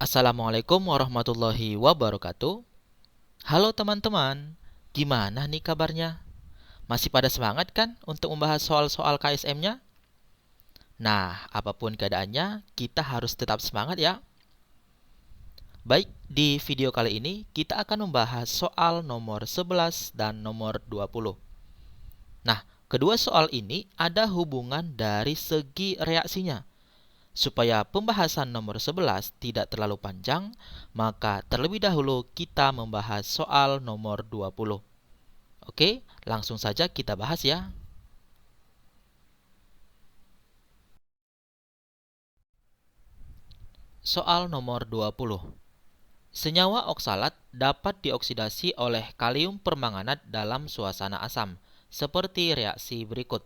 Assalamualaikum warahmatullahi wabarakatuh. Halo teman-teman, gimana nih kabarnya? Masih pada semangat kan untuk membahas soal-soal KSM-nya? Nah, apapun keadaannya, kita harus tetap semangat ya. Baik, di video kali ini kita akan membahas soal nomor 11 dan nomor 20. Nah, kedua soal ini ada hubungan dari segi reaksinya. Supaya pembahasan nomor 11 tidak terlalu panjang, maka terlebih dahulu kita membahas soal nomor 20. Oke, langsung saja kita bahas ya. Soal nomor 20. Senyawa oksalat dapat dioksidasi oleh kalium permanganat dalam suasana asam, seperti reaksi berikut.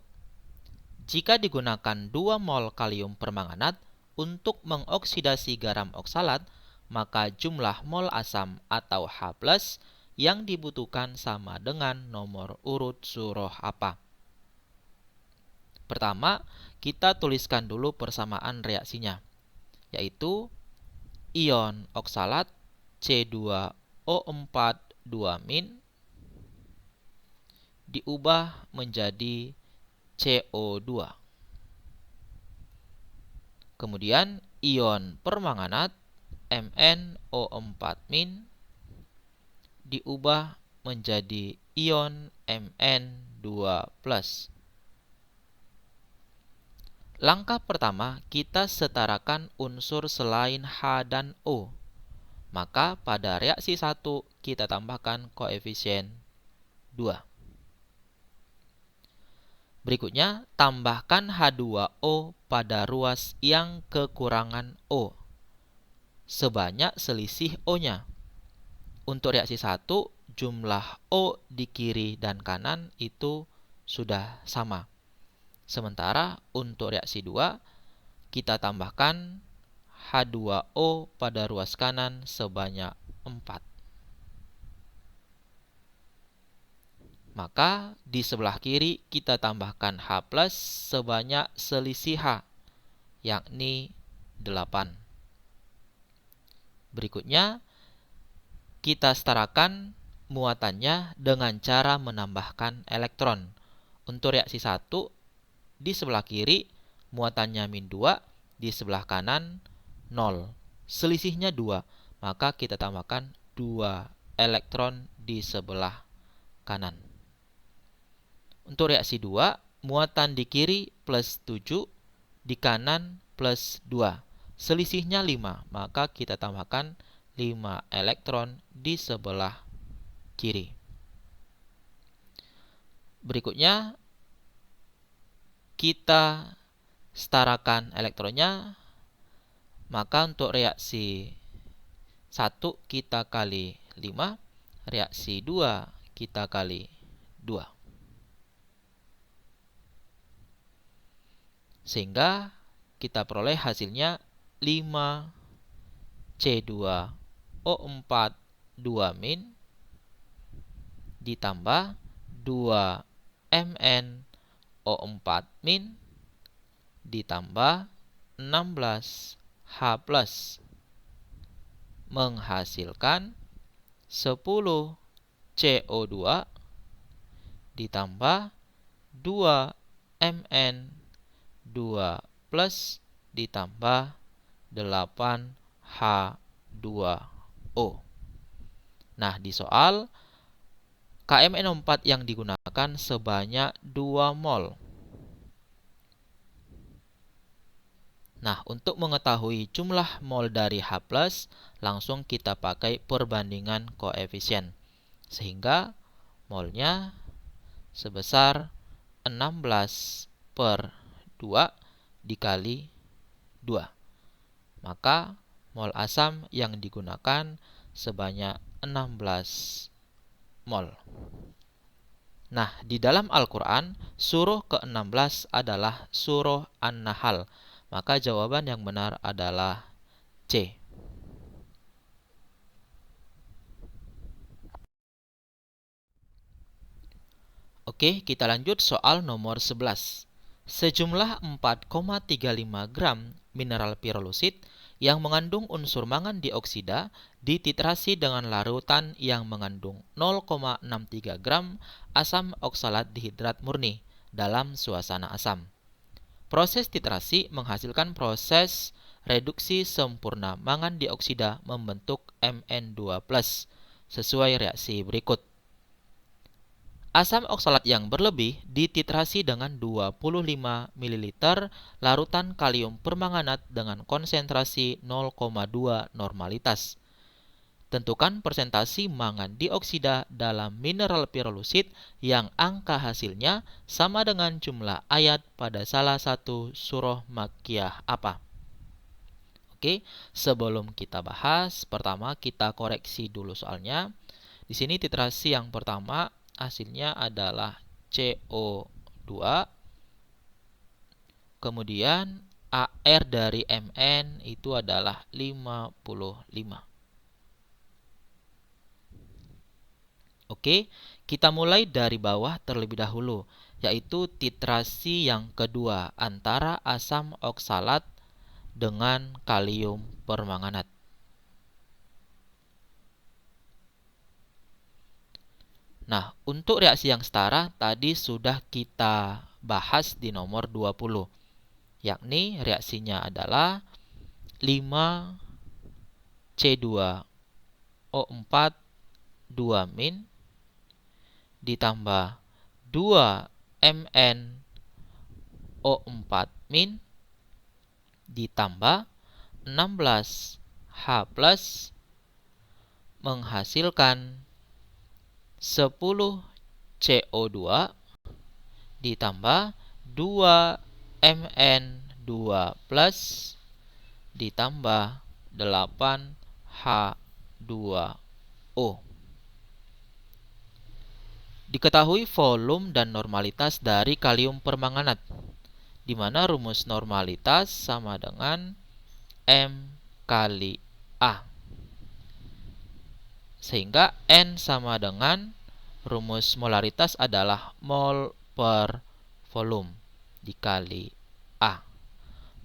Jika digunakan 2 mol kalium permanganat untuk mengoksidasi garam oksalat, maka jumlah mol asam atau H+ yang dibutuhkan sama dengan nomor urut surah apa? Pertama, kita tuliskan dulu persamaan reaksinya, yaitu ion oksalat C2O4 2- diubah menjadi CO2. Kemudian ion permanganat MnO4- diubah menjadi ion Mn2+. Langkah pertama, kita setarakan unsur selain H dan O. Maka pada reaksi 1 kita tambahkan koefisien 2. Berikutnya, tambahkan H2O pada ruas yang kekurangan O, sebanyak selisih O-nya. Untuk reaksi 1, jumlah O di kiri dan kanan itu sudah sama. Sementara untuk reaksi 2, kita tambahkan H2O pada ruas kanan sebanyak 4. Maka di sebelah kiri kita tambahkan H+ sebanyak selisih H, yakni 8. Berikutnya, kita setarakan muatannya dengan cara menambahkan elektron. Untuk reaksi 1, di sebelah kiri muatannya -2, di sebelah kanan 0. Selisihnya 2, maka kita tambahkan 2 elektron di sebelah kanan. Untuk reaksi 2, muatan di kiri +7, di kanan +2. Selisihnya 5, maka kita tambahkan 5 elektron di sebelah kiri. Berikutnya, kita setarakan elektronnya. Maka untuk reaksi 1 kita kali 5, reaksi 2 kita kali 2. Sehingga kita peroleh hasilnya 5C2O4 2- ditambah 2MnO4- ditambah 16H+ menghasilkan 10CO2 ditambah 2Mn2+ ditambah 8H2O. Nah, di soal KMnO4 yang digunakan sebanyak 2 mol. Nah, untuk mengetahui jumlah mol dari H+, langsung kita pakai perbandingan koefisien. Sehingga molnya sebesar 16/2 dikali 2. Maka mol asam yang digunakan sebanyak 16 mol. Nah, di dalam Al-Quran, surah ke-16 adalah surah An-Nahl. Maka jawaban yang benar adalah C. Oke, kita lanjut soal nomor 11. Sejumlah 4,35 gram mineral pirolusit yang mengandung unsur mangan dioksida dititrasi dengan larutan yang mengandung 0,63 gram asam oksalat dihidrat murni dalam suasana asam. Proses titrasi menghasilkan proses reduksi sempurna mangan dioksida membentuk Mn2+, sesuai reaksi berikut. Asam oksalat yang berlebih dititrasi dengan 25 ml larutan kalium permanganat dengan konsentrasi 0,2 normalitas. Tentukan persentasi mangan dioksida dalam mineral pirolusit yang angka hasilnya sama dengan jumlah ayat pada salah satu surah Makkiyah apa. Oke, sebelum kita bahas, pertama kita koreksi dulu soalnya. Di sini titrasi yang pertama hasilnya adalah CO2, kemudian AR dari Mn itu adalah 55. Oke, kita mulai dari bawah terlebih dahulu, yaitu titrasi yang kedua antara asam oksalat dengan kalium permanganat. Nah, untuk reaksi yang setara tadi sudah kita bahas di nomor 20, yakni reaksinya adalah 5C2O4 2- ditambah 2MnO4- ditambah 16H+ menghasilkan 10CO2 ditambah 2Mn2+ ditambah 8H2O. Diketahui volume dan normalitas dari kalium permanganat, di mana rumus normalitas sama dengan M kali A. Sehingga N sama dengan rumus molaritas adalah mol per volume dikali A.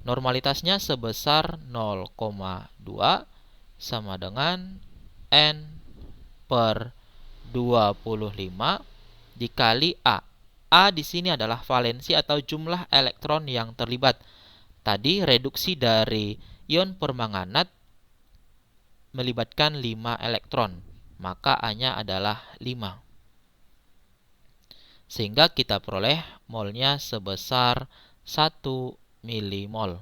Normalitasnya sebesar 0,2 sama dengan N per 25 dikali A. A di sini adalah valensi atau jumlah elektron yang terlibat. Tadi reduksi dari ion permanganat melibatkan 5 elektron, maka A-nya adalah 5. Sehingga kita peroleh molnya sebesar 1 milimol.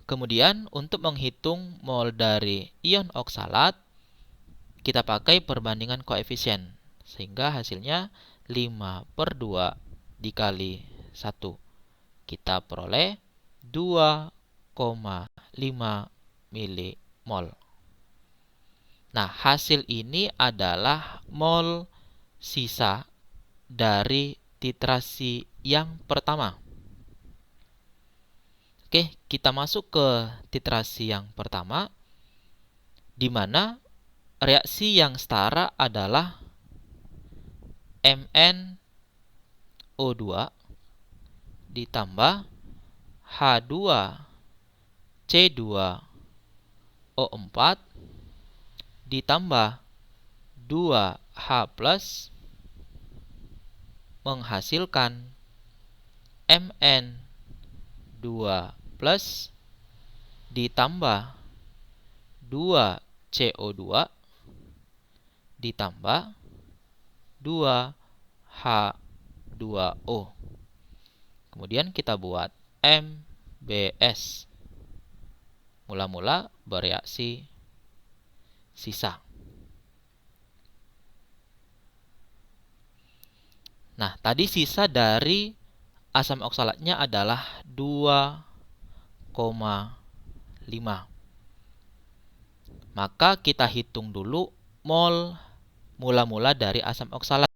Kemudian untuk menghitung mol dari ion oksalat, kita pakai perbandingan koefisien. Sehingga hasilnya 5/2 dikali 1. Kita peroleh 2,5 milimol. Nah, hasil ini adalah mol sisa dari titrasi yang pertama. Oke, kita masuk ke titrasi yang pertama, di mana reaksi yang setara adalah MnO2 ditambah H2C2O4 ditambah 2H+ menghasilkan Mn2+ ditambah 2CO2 ditambah 2H2O. Kemudian kita buat MbS. Mula-mula bereaksi sisa. Nah, tadi sisa dari asam oksalatnya adalah 2,5. Maka kita hitung dulu mol mula-mula dari asam oksalat,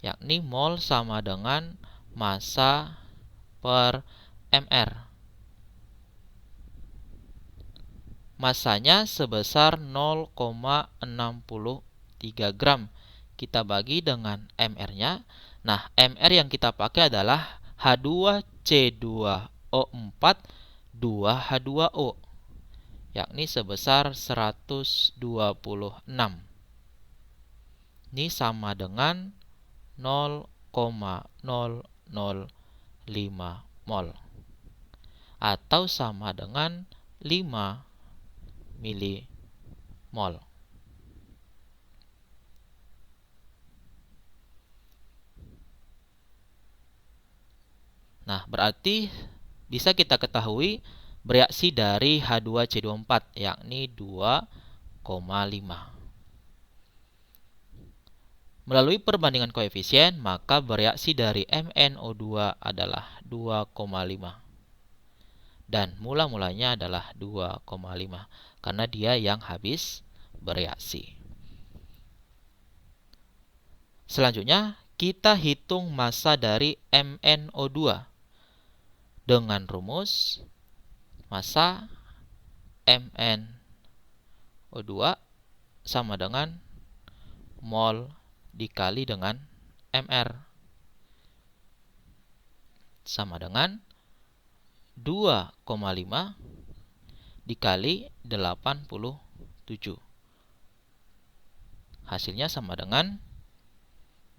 yakni mol sama dengan massa per mR. Masanya sebesar 0,63 gram. Kita bagi dengan MR-nya. Nah, MR yang kita pakai adalah H2C2O4 2H2O, yakni sebesar 126. Ini sama dengan 0,005 mol atau sama dengan 5 milimol. Nah, berarti bisa kita ketahui bereaksi dari H2C24 yakni 2,5. Melalui perbandingan koefisien, maka bereaksi dari MnO2 adalah 2,5. Dan mula-mulanya adalah 2,5 karena dia yang habis bereaksi. Selanjutnya, kita hitung massa dari MnO2 dengan rumus massa MnO2 sama dengan mol dikali dengan MR sama dengan 2,5 dikali 87. Hasilnya sama dengan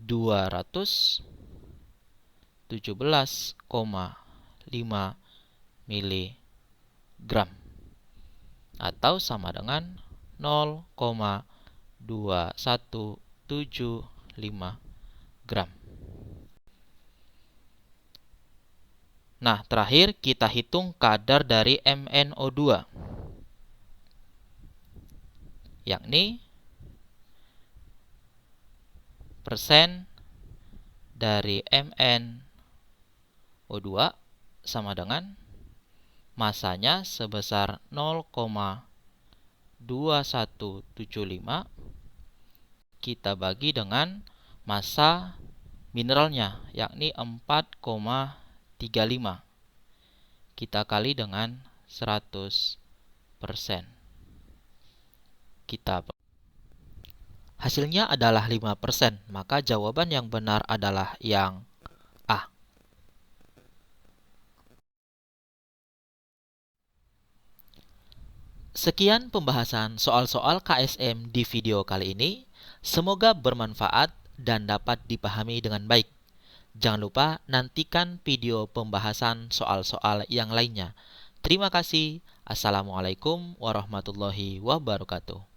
217,5 miligram atau sama dengan 0,2175 gram. Nah, terakhir kita hitung kadar dari MnO2, yakni persen dari MnO2 sama dengan masanya sebesar 0,2175 kita bagi dengan massa mineralnya, yakni 4,35. Kita kali dengan 100%. Hasilnya adalah 5%, maka jawaban yang benar adalah yang A. Sekian pembahasan soal-soal KSM di video kali ini. Semoga bermanfaat dan dapat dipahami dengan baik. Jangan lupa nantikan video pembahasan soal-soal yang lainnya. Terima kasih. Assalamualaikum warahmatullahi wabarakatuh.